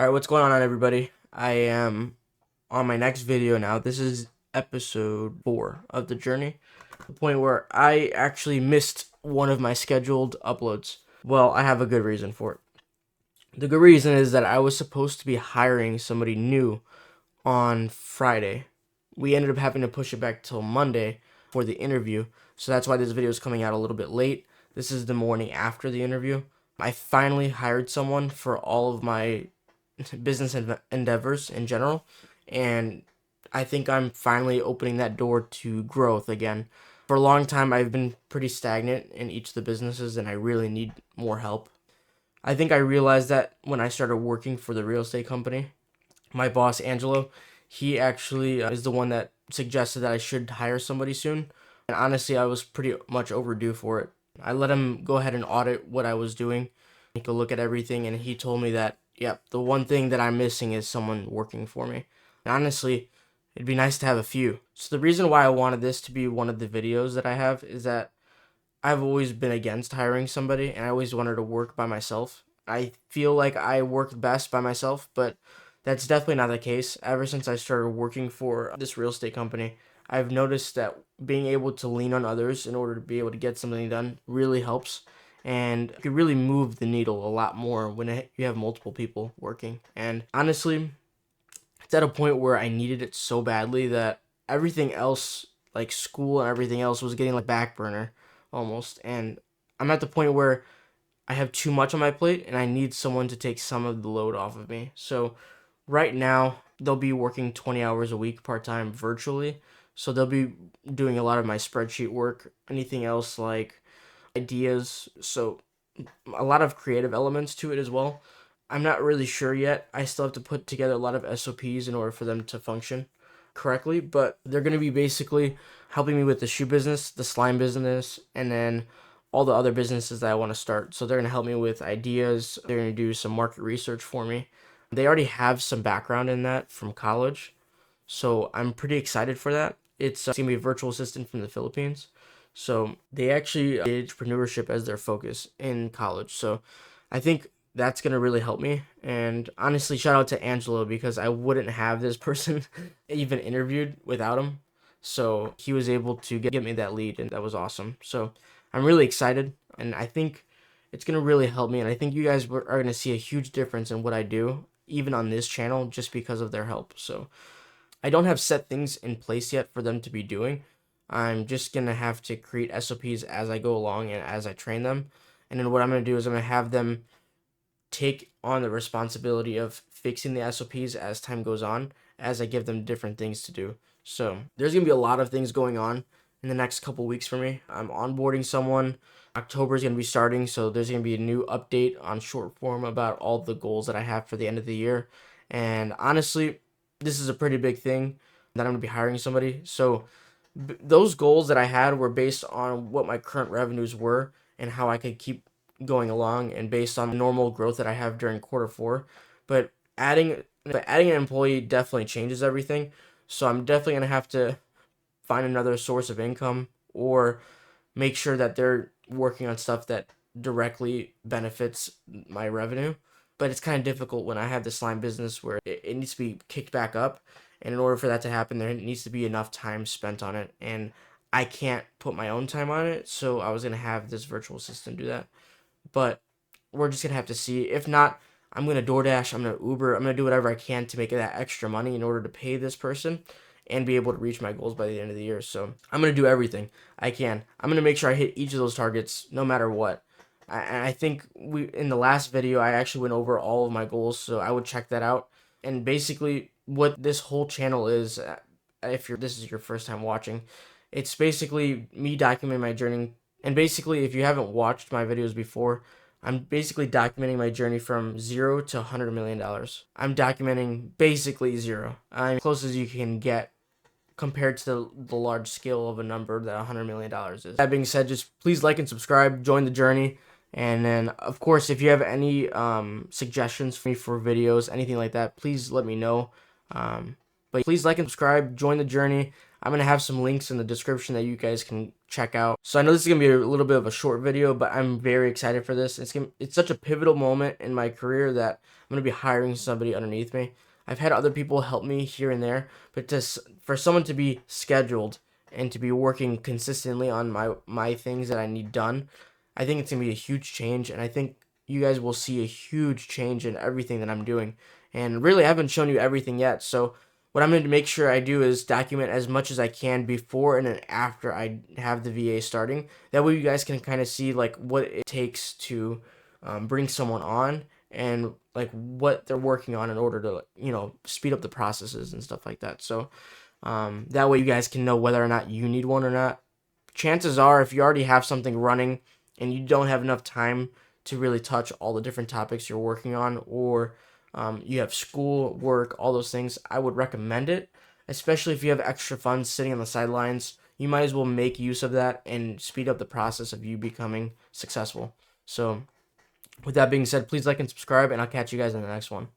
Alright, what's going on, everybody? I am on my next video now. This is episode 4 of the journey. The point where I actually missed one of my scheduled uploads. Well, I have a good reason for it. The good reason is that I was supposed to be hiring somebody new on Friday. We ended up having to push it back till Monday for the interview. So that's why this video is coming out a little bit late. This is the morning after the interview. I finally hired someone for all of my business endeavors in general, and I think I'm finally opening that door to growth again. For a long time, I've been pretty stagnant in each of the businesses, and I really need more help. I think I realized that when I started working for the real estate company. My boss, Angelo, he actually is the one that suggested that I should hire somebody soon, and honestly, I was pretty much overdue for it. I let him go ahead and audit what I was doing, take a look at everything, and he told me that, yep, the one thing that I'm missing is someone working for me. And honestly, it'd be nice to have a few. So the reason why I wanted this to be one of the videos that I have is that I've always been against hiring somebody, and I always wanted to work by myself. I feel like I work best by myself, but that's definitely not the case. Ever since I started working for this real estate company, I've noticed that being able to lean on others in order to be able to get something done really helps, and it could really move the needle a lot more when you have multiple people working. And honestly, it's at a point where I needed it so badly that everything else, like school and everything else, was getting like back burner almost. And I'm at the point where I have too much on my plate and I need someone to take some of the load off of me. So right now, they'll be working 20 hours a week part-time virtually. So they'll be doing a lot of my spreadsheet work, anything else like ideas. So a lot of creative elements to it as well. I'm not really sure yet. I still have to put together a lot of SOPs in order for them to function correctly, but they're going to be basically helping me with the shoe business, the slime business, and then all the other businesses that I want to start. So they're going to help me with ideas. They're going to do some market research for me. They already have some background in that from college, so I'm pretty excited for that. It's going to be a virtual assistant from the Philippines. So they actually did entrepreneurship as their focus in college. So I think that's going to really help me. And honestly, shout out to Angelo because I wouldn't have this person even interviewed without him. So he was able to get me that lead, and that was awesome. So I'm really excited, and I think it's going to really help me. And I think you guys are going to see a huge difference in what I do, even on this channel, just because of their help. So I don't have set things in place yet for them to be doing. I'm just going to have to create SOPs as I go along and as I train them. And then what I'm going to do is I'm going to have them take on the responsibility of fixing the SOPs as time goes on, as I give them different things to do. So there's going to be a lot of things going on in the next couple weeks for me. I'm onboarding someone. October is going to be starting, so there's going to be a new update on short form about all the goals that I have for the end of the year. And honestly, this is a pretty big thing that I'm going to be hiring somebody. So those goals that I had were based on what my current revenues were and how I could keep going along, and based on the normal growth that I have during quarter 4. But adding an employee definitely changes everything. So I'm definitely going to have to find another source of income or make sure that they're working on stuff that directly benefits my revenue. But it's kind of difficult when I have this slime business where it needs to be kicked back up. And in order for that to happen, there needs to be enough time spent on it. And I can't put my own time on it. So I was going to have this virtual assistant do that. But we're just going to have to see. If not, I'm going to DoorDash, I'm going to Uber, I'm going to do whatever I can to make that extra money in order to pay this person and be able to reach my goals by the end of the year. So I'm going to do everything I can. I'm going to make sure I hit each of those targets no matter what. I think in the last video, I actually went over all of my goals, so I would check that out. And basically, what this whole channel is, if this is your first time watching, it's basically me documenting my journey. And basically, if you haven't watched my videos before, I'm basically documenting my journey from zero to $100 million. I'm documenting basically zero. I'm as close as you can get compared to the large scale of a number that $100 million is. That being said, just please like and subscribe, join the journey. And then, of course, if you have any suggestions for me for videos, anything like that, please let me know. But please like and subscribe, join the journey. I'm going to have some links in the description that you guys can check out. So I know this is going to be a little bit of a short video, but I'm very excited for this. It's such a pivotal moment in my career that I'm going to be hiring somebody underneath me. I've had other people help me here and there, but for someone to be scheduled and to be working consistently on my things that I need done, I think it's going to be a huge change, and I think you guys will see a huge change in everything that I'm doing. And really, I haven't shown you everything yet, so what I'm going to make sure I do is document as much as I can before and then after I have the VA starting. That way you guys can kind of see like what it takes to bring someone on, and like what they're working on in order to, speed up the processes and stuff like that. So that way you guys can know whether or not you need one or not. Chances are, if you already have something running and you don't have enough time to really touch all the different topics you're working on, or you have school, work, all those things, I would recommend it, especially if you have extra funds sitting on the sidelines. You might as well make use of that and speed up the process of you becoming successful. So with that being said, please like and subscribe, and I'll catch you guys in the next one.